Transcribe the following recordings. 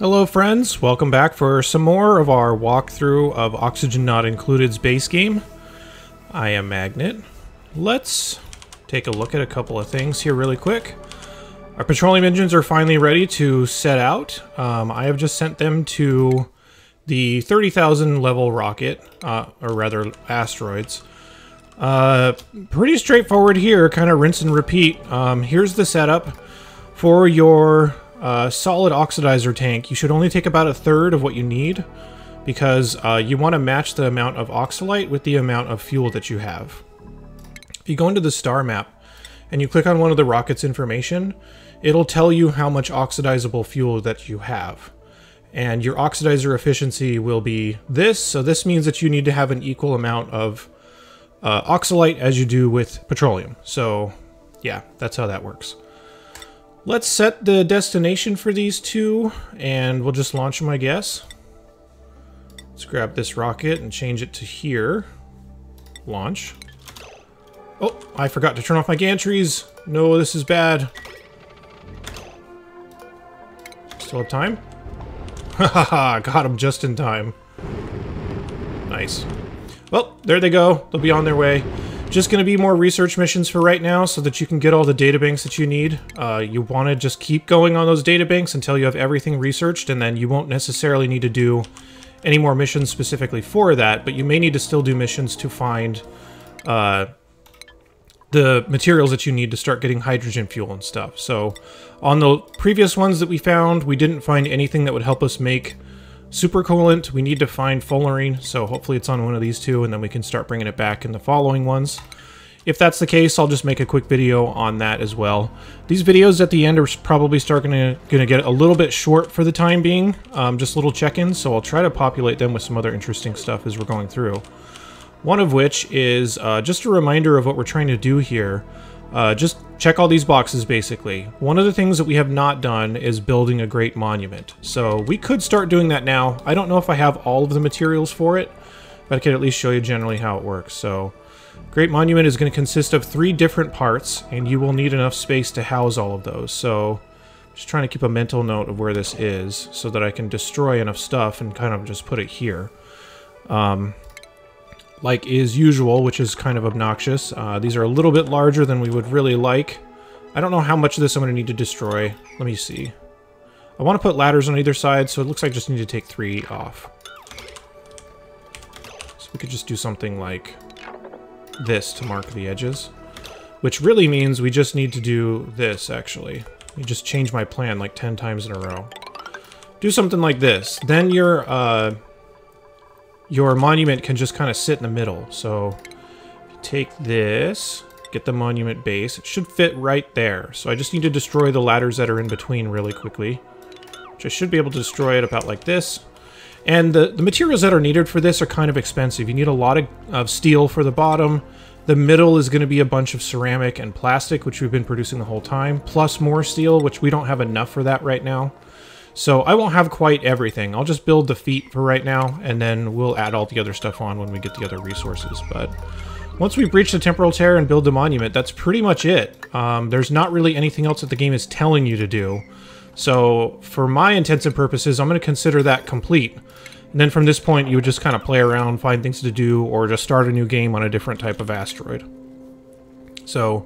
Hello friends, welcome back for some more of our walkthrough of Oxygen Not Included's base game. I am Magnet. Let's take a look at a couple of things here really quick. Our petroleum engines are finally ready to set out. I have just sent them to the 30,000 level rocket, or rather asteroids. Pretty straightforward here, kind of rinse and repeat. Here's the setup for your solid oxidizer tank. You should only take about a third of what you need because you want to match the amount of oxalite with the amount of fuel that you have. If you go into the star map and you click on one of the rocket's information, it'll tell you how much oxidizable fuel that you have. And your oxidizer efficiency will be this, so this means that you need to have an equal amount of oxalite as you do with petroleum. So yeah, that's how that works. Let's set the destination for these two, and we'll just launch them, I guess. Let's grab this rocket and change it to here. Launch. Oh, I forgot to turn off my gantries. No, this is bad. Still have time? Haha, got them just in time. Nice. Well, there they go. They'll be on their way. Just going to be more research missions for right now so that you can get all the databanks that you need. You want to just keep going on those databanks until you have everything researched, and then you won't necessarily need to do any more missions specifically for that, but you may need to still do missions to find the materials that you need to start getting hydrogen fuel and stuff. So on the previous ones that we found, we didn't find anything that would help us make supercoolant. We need to find Fullerene, so hopefully it's on one of these two, and then we can start bringing it back in the following ones. If that's the case, I'll just make a quick video on that as well. These videos at the end are probably gonna get a little bit short for the time being, just little check-ins, so I'll try to populate them with some other interesting stuff as we're going through. One of which is just a reminder of what we're trying to do here. Just check all these boxes, basically. One of the things that we have not done is building a great monument. So we could start doing that now. I don't know if I have all of the materials for it, but I can at least show you generally how it works. So great monument is going to consist of 3 different parts, and you will need enough space to house all of those. So just trying to keep a mental note of where this is so that I can destroy enough stuff and kind of just put it here. Like is usual, which is kind of obnoxious. These are a little bit larger than we would really like. I don't know how much of this I'm going to need to destroy. Let me see. I want to put ladders on either side, so it looks like I just need to take 3 off. So we could just do something like this to mark the edges. Which really means we just need to do this, actually. You just change my plan like 10 times in a row. Do something like this. Then your monument can just kind of sit in the middle. So if you take this, get the monument base, it should fit right there. So I just need to destroy the ladders that are in between really quickly, which I should be able to destroy it about like this. And the materials that are needed for this are kind of expensive. You need a lot of steel for the bottom. The middle is going to be a bunch of ceramic and plastic, which we've been producing the whole time, plus more steel, which we don't have enough for that right now. So I won't have quite everything. I'll just build the feet for right now, and then we'll add all the other stuff on when we get the other resources. But once we breach the temporal tear and build the monument, that's pretty much it. There's not really anything else that the game is telling you to do. So for my intents and purposes, I'm going to consider that complete. And then from this point, you would just kind of play around, find things to do, or just start a new game on a different type of asteroid. So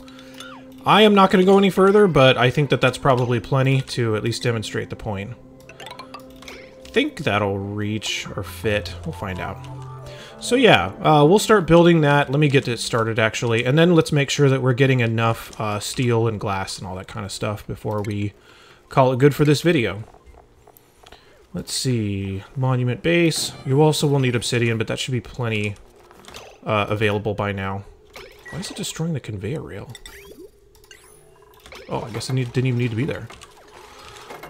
I am not going to go any further, but I think that that's probably plenty to at least demonstrate the point. I think that'll reach or fit. We'll find out. So yeah, we'll start building that. Let me get it started, actually. And then let's make sure that we're getting enough steel and glass and all that kind of stuff before we call it good for this video. Let's see. Monument base. You also will need obsidian, but that should be plenty available by now. Why is it destroying the conveyor rail? Oh, I guess it didn't even need to be there.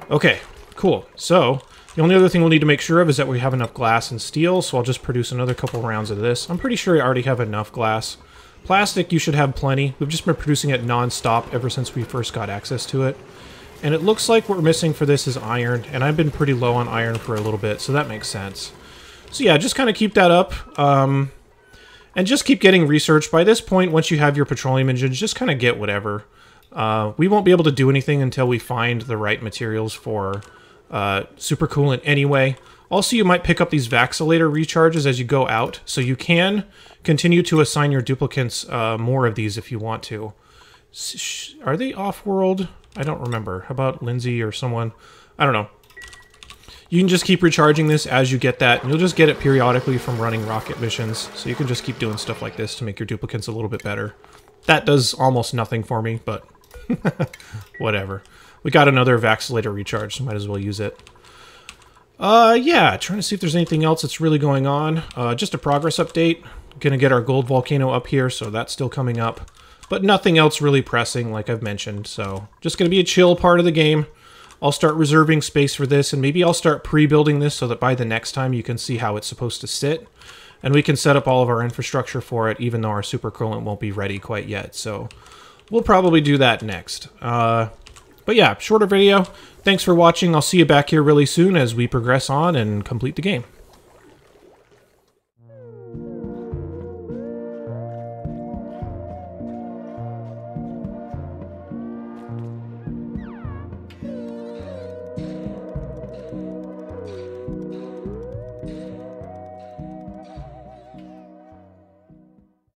Okay, cool. So, the only other thing we'll need to make sure of is that we have enough glass and steel, so I'll just produce another couple rounds of this. I'm pretty sure I already have enough glass. Plastic, you should have plenty. We've just been producing it non-stop ever since we first got access to it. And it looks like what we're missing for this is iron, and I've been pretty low on iron for a little bit, so that makes sense. So yeah, just kind of keep that up. And just keep getting research. By this point, once you have your petroleum engines, just kind of get whatever. We won't be able to do anything until we find the right materials for supercoolant anyway. Also, you might pick up these Vaxilator recharges as you go out, so you can continue to assign your duplicants more of these if you want to. Are they off-world? I don't remember. How about Lindsay or someone? I don't know. You can just keep recharging this as you get that, and you'll just get it periodically from running rocket missions, so you can just keep doing stuff like this to make your duplicants a little bit better. That does almost nothing for me, but whatever. We got another Vaxilator recharge, so might as well use it. Yeah, trying to see if there's anything else that's really going on. Just a progress update. Gonna get our gold volcano up here, so that's still coming up. But nothing else really pressing, like I've mentioned, so just gonna be a chill part of the game. I'll start reserving space for this, and maybe I'll start pre-building this so that by the next time you can see how it's supposed to sit. And we can set up all of our infrastructure for it, even though our supercoolant won't be ready quite yet. So we'll probably do that next. But yeah, shorter video. Thanks for watching. I'll see you back here really soon as we progress on and complete the game.